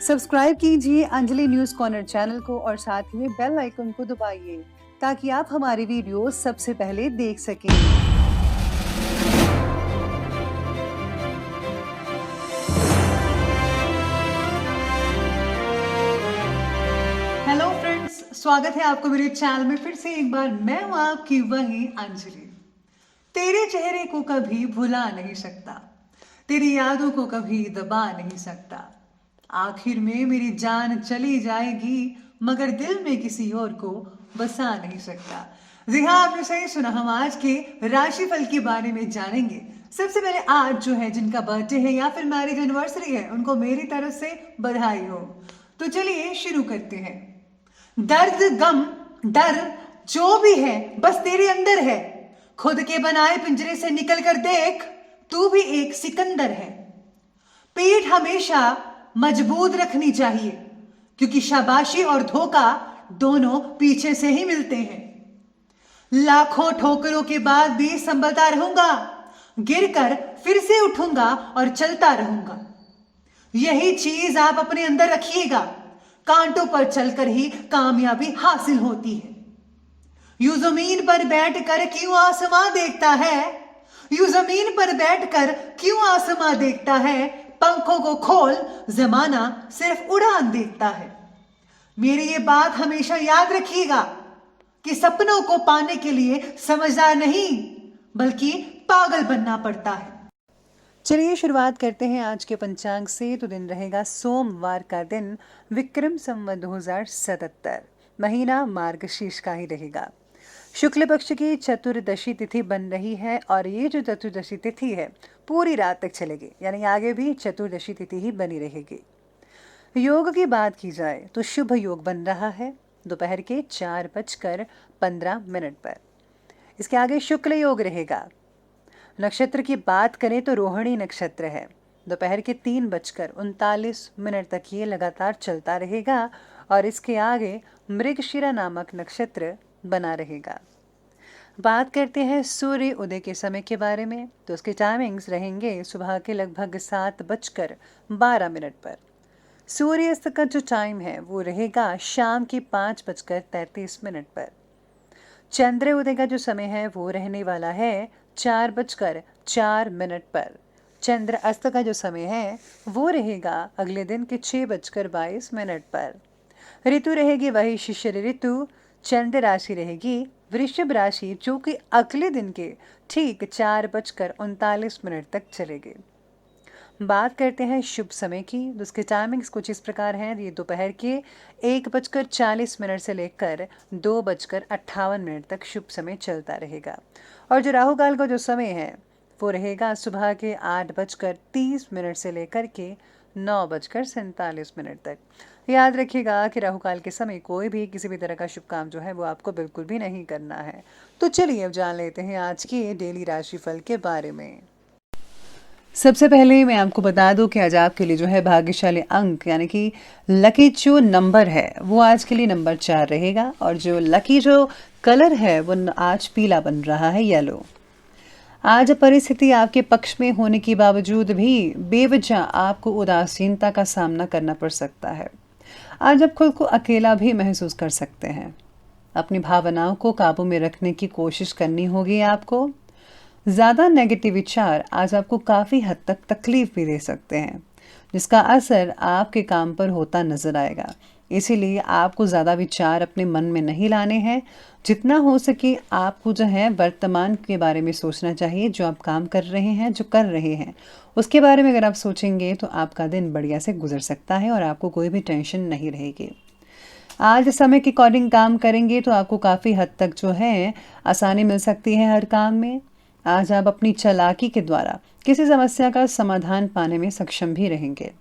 Subscribe कीजिए Anjali news corner channel को और साथ ही में बेल आइकन को दबाइए ताकि आप हमारी वीडियो सबसे पहले देख सकें। हेलो फ्रेंड्स, स्वागत है आपको मेरे चैनल में फिर से एक बार। मैं हूं आपकी वही अंजलि। तेरे चेहरे को कभी भुला नहीं सकता, तेरी यादों को कभी दबा नहीं सकता। आखिर में मेरी जान चली जाएगी मगर दिल में किसी और को बसा नहीं सकता। जी हाँ, आपने सही सुना। हम आज के राशिफल के बारे में जानेंगे। सबसे पहले आज जो है जिनका बर्थडे है या फिर मैरिज एनिवर्सरी है, उनको मेरी तरफ से बधाई हो। तो चलिए शुरू करते हैं। दर्द, गम, डर जो भी है बस तेरे अंदर है। खुद के बनाए पिंजरे से निकल कर देख, तू भी एक सिकंदर है। पीठ हमेशा मजबूत रखनी चाहिए क्योंकि शाबाशी और धोखा दोनों पीछे से ही मिलते हैं। लाखों ठोकरों के बाद भी संभलता रहूंगा, गिरकर फिर से उठूंगा और चलता रहूंगा। यही चीज आप अपने अंदर रखिएगा, कांटों पर चलकर ही कामयाबी हासिल होती है। यूं जमीन पर बैठकर क्यों आसमां देखता है, यूं जमीन पर बैठकर क्यों आसमां देखता है। पंखों को खोल, जमाना सिर्फ उड़ान देखता है। मेरी ये बात हमेशा याद रखिएगा कि सपनों को पाने के लिए समझदार नहीं बल्कि पागल बनना पड़ता है। चलिए शुरुआत करते हैं आज के पंचांग से। तो दिन रहेगा सोमवार का दिन, विक्रम संवत 2077, महीना मार्गशीर्ष का ही रहेगा। शुक्ल पक्ष की चतुर्दशी तिथि बन रही है और ये जो चतुर्दशी तिथि है पूरी रात तक चलेगी, यानी आगे भी चतुर्दशी तिथि ही बनी रहेगी। योग की बात की जाए तो शुभ योग बन रहा है दोपहर के 4:15 पर। इसके आगे शुक्ल योग रहेगा। नक्षत्र की बात करें तो रोहिणी नक्षत्र है। दोपहर के 3:39 तक ये लगातार चलता रहेगा और इसके आगे मृगशिरा नामक नक्षत्र बना रहेगा। बात करते हैं सूर्य उदय के समय के बारे में। तो उसके टाइमिंग्स रहेंगे सुबह के लगभग 7:12 पर। सूर्यास्त का जो टाइम है वो रहेगा शाम के 5:33 पर। चंद्र उदय का जो समय है वो रहने वाला है 4:04 पर। चंद्र अस्त का जो समय है वो रहेगा अगले दिन के 6:22 पर। ऋतु रहेगी वही शिशिर ऋतु। चंद्र राशि रहेगी वृषभ राशि, जो कि अगले दिन के ठीक 4:39 तक चलेगी। बात करते हैं शुभ समय की। उसके टाइमिंग्स कुछ इस प्रकार हैं। ये दोपहर के 1:40 से लेकर 2:58 तक शुभ समय चलता रहेगा। और जो राहु काल का जो समय है वो रहेगा सुबह के 8:30 से लेकर के 9:47 तक। याद रखिएगा कि राहु काल के समय कोई भी किसी भी तरह का शुभ काम जो है वो आपको बिल्कुल भी नहीं करना है। तो चलिए अब जान लेते हैं आज के डेली राशिफल के बारे में। सबसे पहले मैं आपको बता दूं कि आज आपके लिए जो है भाग्यशाली अंक यानी कि लकी जो नंबर है वो आज के लिए नंबर 4 रहेगा और जो लकी जो कलर है वो आज पीला बन रहा है, येलो। आज परिस्थिति आपके पक्ष में होने के बावजूद भी बेवजह आपको उदासीनता का सामना करना पड़ सकता है। आज आप खुद को अकेला भी महसूस कर सकते हैं। अपनी भावनाओं को काबू में रखने की कोशिश करनी होगी आपको। ज़्यादा नेगेटिव विचार आज आपको काफ़ी हद तक तकलीफ भी दे सकते हैं, जिसका असर आपके काम पर होता नजर आएगा। इसीलिए आपको ज़्यादा विचार अपने मन में नहीं लाने हैं। जितना हो सके आपको जो है वर्तमान के बारे में सोचना चाहिए। जो आप काम कर रहे हैं, जो कर रहे हैं, उसके बारे में अगर आप सोचेंगे तो आपका दिन बढ़िया से गुजर सकता है और आपको कोई भी टेंशन नहीं रहेगी। आज समय के अकॉर्डिंग काम करेंगे तो आपको काफ़ी हद तक जो है आसानी मिल सकती है हर काम में। आज आप अपनी चालाकी के द्वारा किसी समस्या का समाधान पाने में सक्षम भी रहेंगे।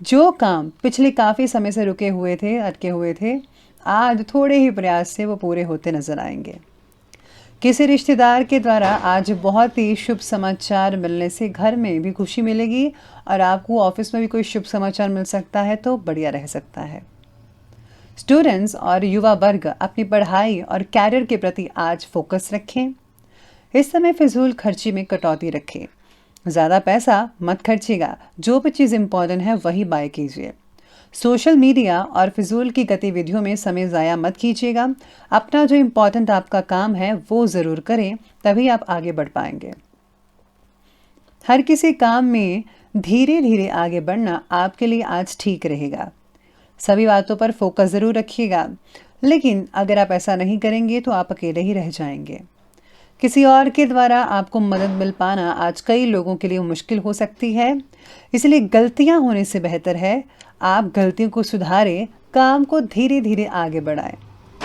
जो काम पिछले काफ़ी समय से रुके हुए थे, अटके हुए थे, आज थोड़े ही प्रयास से वो पूरे होते नजर आएंगे। किसी रिश्तेदार के द्वारा आज बहुत ही शुभ समाचार मिलने से घर में भी खुशी मिलेगी और आपको ऑफिस में भी कोई शुभ समाचार मिल सकता है तो बढ़िया रह सकता है। स्टूडेंट्स और युवा वर्ग अपनी पढ़ाई और कैरियर के प्रति आज फोकस रखें। इस समय फिजूल खर्ची में कटौती रखें। ज़्यादा पैसा मत खर्चिएगा, जो भी चीज़ इम्पोर्टेंट है वही बाय कीजिए। सोशल मीडिया और फिजूल की गतिविधियों में समय ज़ाया मत कीजिएगा। अपना जो इम्पोर्टेंट आपका काम है वो ज़रूर करें, तभी आप आगे बढ़ पाएंगे। हर किसी काम में धीरे धीरे आगे बढ़ना आपके लिए आज ठीक रहेगा। सभी बातों पर फोकस ज़रूर रखिएगा, लेकिन अगर आप ऐसा नहीं करेंगे तो आप अकेले ही रह जाएंगे। किसी और के द्वारा आपको मदद मिल पाना आज कई लोगों के लिए मुश्किल हो सकती है, इसलिए गलतियां होने से बेहतर है आप गलतियों को सुधारें, काम को धीरे धीरे आगे बढ़ाएं।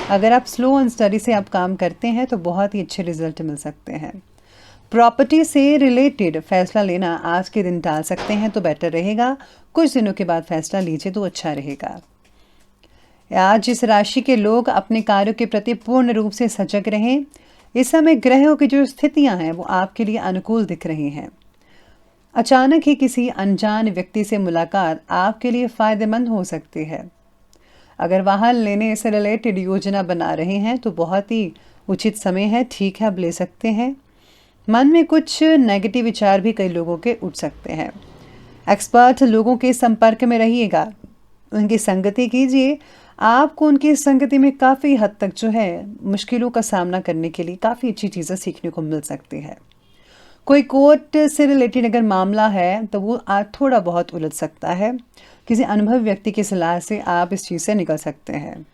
अगर आप स्लो एंड स्टडी से आप काम करते हैं तो बहुत ही अच्छे रिजल्ट मिल सकते हैं। प्रॉपर्टी से रिलेटेड फैसला लेना आज के दिन टाल सकते हैं तो बेटर रहेगा। कुछ दिनों के बाद फैसला लीजिए तो अच्छा रहेगा। आज जिस राशि के लोग अपने कार्यों के प्रति पूर्ण रूप से सजग रहें, इस समय ग्रहों की जो स्थितियां हैं वो आपके लिए अनुकूल दिख रही हैं। अचानक ही किसी अनजान व्यक्ति से मुलाकात आपके लिए फायदेमंद हो सकती है। अगर वाहन लेने से रिलेटेड योजना बना रहे हैं तो बहुत ही उचित समय है, ठीक है, आप ले सकते हैं। मन में कुछ नेगेटिव विचार भी कई लोगों के उठ सकते हैं। एक्सपर्ट लोगों के संपर्क में रहिएगा, उनकी संगति कीजिए। आपको उनकी संगति में काफ़ी हद तक जो है मुश्किलों का सामना करने के लिए काफ़ी अच्छी चीज़ें सीखने को मिल सकती है। कोई कोर्ट से रिलेटेड अगर मामला है तो वो आज थोड़ा बहुत उलझ सकता है। किसी अनुभवी व्यक्ति की सलाह से आप इस चीज़ से निकल सकते हैं।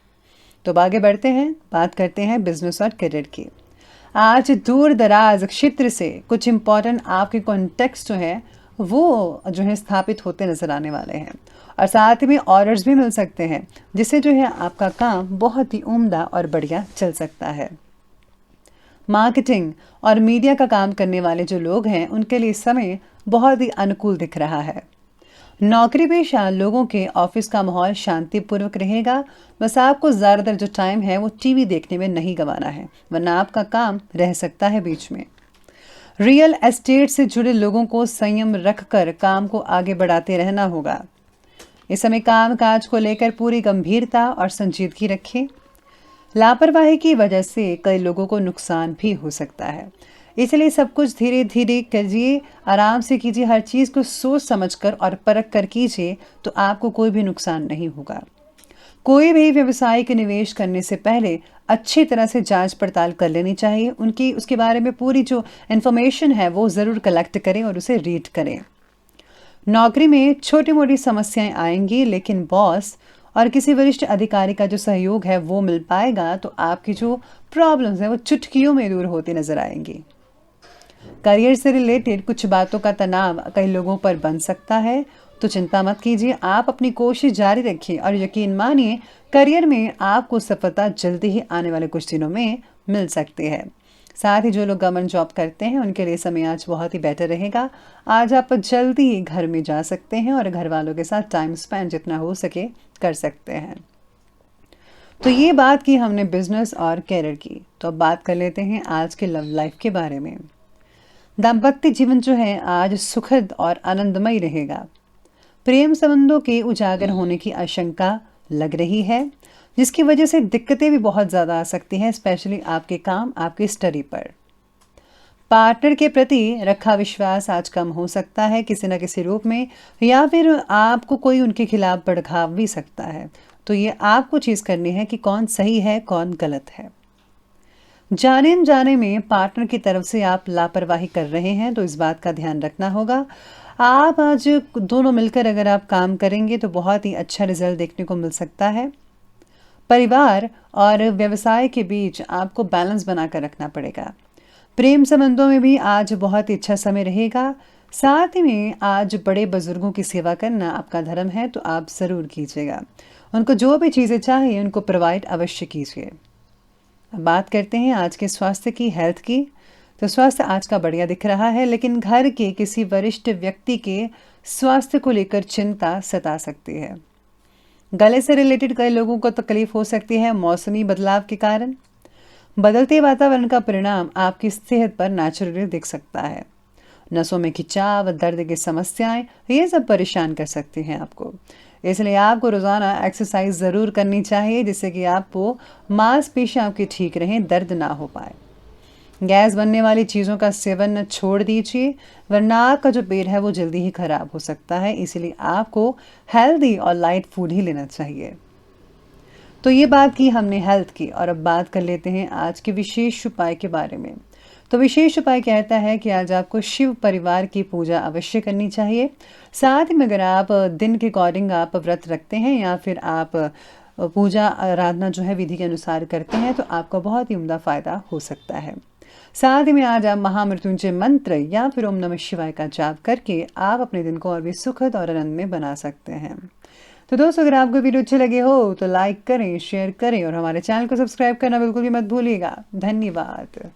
तो आगे बढ़ते हैं, बात करते हैं बिजनेस और करियर की। आज दूर दराज क्षेत्र से कुछ इम्पॉर्टेंट आपके कॉन्टेक्ट्स जो हैं वो जो है स्थापित होते नजर आने वाले हैं, और साथ ही में ऑर्डर्स भी मिल सकते हैं, जिससे जो है आपका काम बहुत ही उम्दा और बढ़िया चल सकता है। मार्केटिंग और मीडिया का काम करने वाले जो लोग हैं उनके लिए समय बहुत ही अनुकूल दिख रहा है। नौकरी पेशा लोगों के ऑफिस का माहौल शांतिपूर्वक रहेगा। बस आपको ज़्यादातर जो टाइम है वो टीवी देखने में नहीं गंवाना है, वरना आपका काम रह सकता है बीच में। रियल एस्टेट से जुड़े लोगों को संयम रखकर काम को आगे बढ़ाते रहना होगा। इस समय काम काज को लेकर पूरी गंभीरता और संजीदगी रखें। लापरवाही की वजह से कई लोगों को नुकसान भी हो सकता है, इसलिए सब कुछ धीरे धीरे कीजिए, आराम से कीजिए। हर चीज़ को सोच समझकर और परख कर कीजिए तो आपको कोई भी नुकसान नहीं होगा। कोई भी व्यवसायिक निवेश करने से पहले अच्छी तरह से जांच पड़ताल कर लेनी चाहिए। उसके बारे में पूरी जो इन्फॉर्मेशन है वो ज़रूर कलेक्ट करें और उसे रीड करें। नौकरी में छोटी मोटी समस्याएं आएंगी, लेकिन बॉस और किसी वरिष्ठ अधिकारी का जो सहयोग है वो मिल पाएगा तो आपकी जो प्रॉब्लम्स हैं वो चुटकियों में दूर होती नजर आएंगी। करियर से रिलेटेड कुछ बातों का तनाव कई लोगों पर बन सकता है, तो चिंता मत कीजिए, आप अपनी कोशिश जारी रखिए और यकीन मानिए करियर में आपको सफलता जल्दी ही आने वाले कुछ दिनों में मिल सकती है। साथ ही जो लोग गवर्नमेंट जॉब करते हैं उनके लिए समय आज बहुत ही बेटर रहेगा। आज आप जल्दी ही घर में जा सकते हैं और घर वालों के साथ टाइम स्पेंड जितना हो सके कर सकते हैं। तो ये बात की हमने बिजनेस और करियर की, तो अब बात कर लेते हैं आज के लव लाइफ के बारे में। दाम्पत्य जीवन जो है आज सुखद और आनंदमय रहेगा। प्रेम संबंधों के उजागर होने की आशंका लग रही है, जिसकी वजह से दिक्कतें भी बहुत ज़्यादा आ सकती हैं, स्पेशली आपके काम, आपकी स्टडी पर। पार्टनर के प्रति रखा विश्वास आज कम हो सकता है किसी न किसी रूप में, या फिर आपको कोई उनके खिलाफ भड़का भी सकता है। तो ये आपको चीज़ करनी है कि कौन सही है कौन गलत है। जाने अनजाने में पार्टनर की तरफ से आप लापरवाही कर रहे हैं तो इस बात का ध्यान रखना होगा। आप आज दोनों मिलकर अगर आप काम करेंगे तो बहुत ही अच्छा रिजल्ट देखने को मिल सकता है। परिवार और व्यवसाय के बीच आपको बैलेंस बनाकर रखना पड़ेगा। प्रेम संबंधों में भी आज बहुत ही अच्छा समय रहेगा। साथ ही में आज बड़े बुजुर्गों की सेवा करना आपका धर्म है, तो आप ज़रूर कीजिएगा। उनको जो भी चीज़ें चाहिए उनको प्रोवाइड अवश्य कीजिए। अब बात करते हैं आज के स्वास्थ्य की, हेल्थ की। तो स्वास्थ्य आज का बढ़िया दिख रहा है, लेकिन घर के किसी वरिष्ठ व्यक्ति के स्वास्थ्य को लेकर चिंता सता सकती है। गले से रिलेटेड कई लोगों को तकलीफ हो सकती है मौसमी बदलाव के कारण। बदलते वातावरण का परिणाम आपकी सेहत पर नेचुरली दिख सकता है। नसों में खिंचाव, दर्द की समस्याएं, ये सब परेशान कर सकती हैं आपको। इसलिए आपको रोज़ाना एक्सरसाइज ज़रूर करनी चाहिए, जिससे कि आपको मांसपेशियां आपकी ठीक रहें, दर्द ना हो पाए। गैस बनने वाली चीज़ों का सेवन छोड़ दीजिए, वरना आपका जो पेट है वो जल्दी ही खराब हो सकता है। इसीलिए आपको हेल्दी और लाइट फूड ही लेना चाहिए। तो ये बात की हमने हेल्थ की, और अब बात कर लेते हैं आज के विशेष उपाय के बारे में। तो विशेष उपाय कहता है कि आज आपको शिव परिवार की पूजा अवश्य करनी चाहिए। साथ ही में अगर आप दिन के अकॉर्डिंग आप व्रत रखते हैं या फिर आप पूजा आराधना जो है विधि के अनुसार करते हैं, तो आपको बहुत ही उम्दा फ़ायदा हो सकता है। साथ ही में आज आप महामृत्युंजय मंत्र या फिर ओम नमः शिवाय का जाप करके आप अपने दिन को और भी सुखद और आनंद में बना सकते हैं। तो दोस्तों, अगर आपको वीडियो अच्छे लगे हो तो लाइक करें, शेयर करें और हमारे चैनल को सब्सक्राइब करना बिल्कुल भी मत भूलिएगा। धन्यवाद।